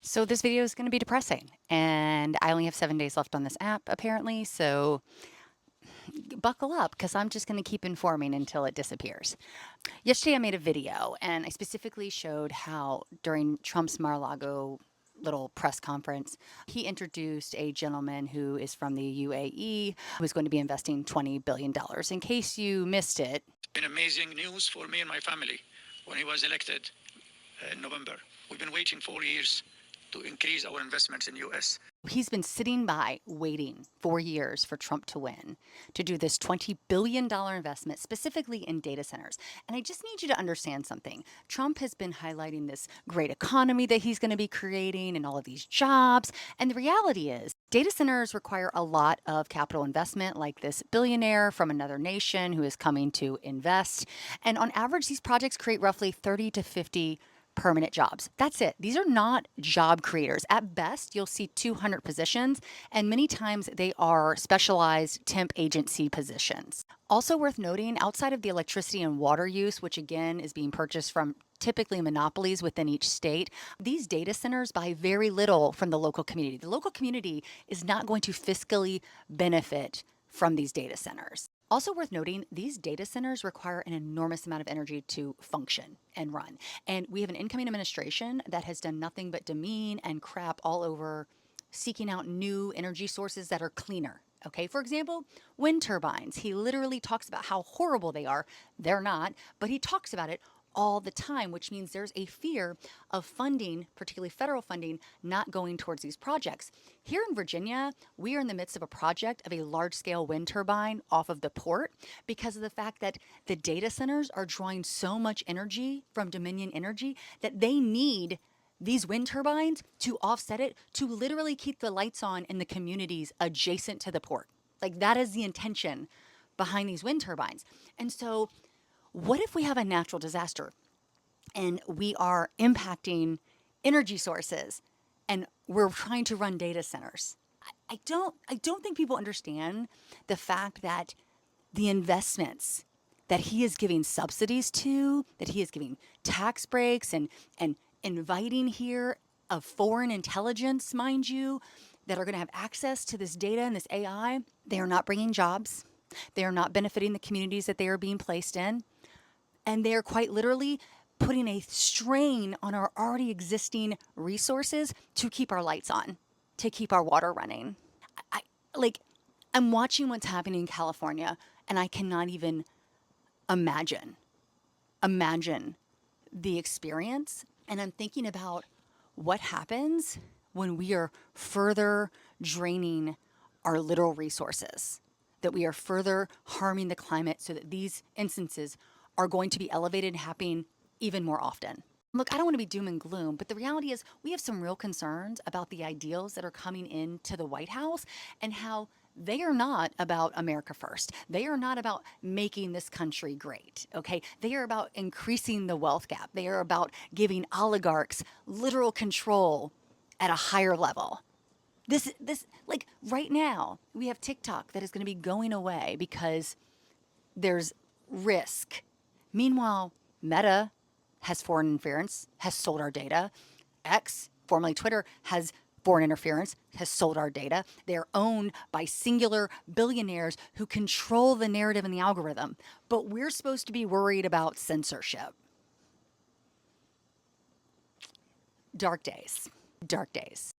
So this video is going to be depressing, and I only have 7 days left on this app apparently, so buckle up because I'm just going to keep informing until it disappears. Yesterday I made a video and I specifically showed how during Trump's Mar-a-Lago little press conference, he introduced a gentleman who is from the UAE who is going to be investing $20 billion. In case you missed it, Been amazing news for me and my family when he was elected in November. We've been waiting 4 years to increase our investments in US. he's been sitting by waiting 4 years for Trump to win to do this $20 billion investment specifically in data centers. And I just need you to understand something. Trump has been highlighting this great economy that he's going to be creating and all of these jobs. And the reality is, data centers require a lot of capital investment, like this billionaire from another nation who is coming to invest. And on average, these projects create roughly 30 to 50 permanent jobs. That's it. These are not job creators. At best, you'll see 200 positions, and many times they are specialized temp agency positions. Also worth noting, outside of the electricity and water use, which again is being purchased from typically monopolies within each state, these data centers buy very little from the local community. The local community is not going to fiscally benefit from these data centers. Also worth noting, these data centers require an enormous amount of energy to function and run. And we have an incoming administration that has done nothing but demean and crap all over seeking out new energy sources that are cleaner. Okay, for example, wind turbines. He literally talks about how horrible they are. They're not, but he talks about it all the time, which means there's a fear of funding, particularly federal funding, not going towards these projects. Here in Virginia, we are in the midst of a project of a large scale wind turbine off of the port because of the fact that the data centers are drawing so much energy from Dominion Energy that they need these wind turbines to offset it to literally keep the lights on in the communities adjacent to the port. Like that is the intention behind these wind turbines. And so what if we have a natural disaster and we are impacting energy sources and we're trying to run data centers? I don't think people understand the fact that the investments that he is giving subsidies to, that he is giving tax breaks and inviting here of foreign intelligence, mind you, that are going to have access to this data and this AI, they are not bringing jobs. They are not benefiting the communities that they are being placed in. And they're quite literally putting a strain on our already existing resources to keep our lights on, to keep our water running. I like I'm watching what's happening in California and I cannot even imagine the experience. And I'm thinking about what happens when we are further draining our literal resources, that we are further harming the climate so that these instances are going to be elevated and happening even more often. Look, I don't want to be doom and gloom, but the reality is we have some real concerns about the ideals that are coming into the White House and how they are not about America first. They are not about making this country great, okay? They are about increasing the wealth gap. They are about giving oligarchs literal control at a higher level. Like right now, we have TikTok that is going to be going away because there's risk. Meanwhile, Meta has foreign interference, has sold our data. X, formerly Twitter, has foreign interference, has sold our data. They're owned by singular billionaires who control the narrative and the algorithm. But we're supposed to be worried about censorship. Dark days. Dark days.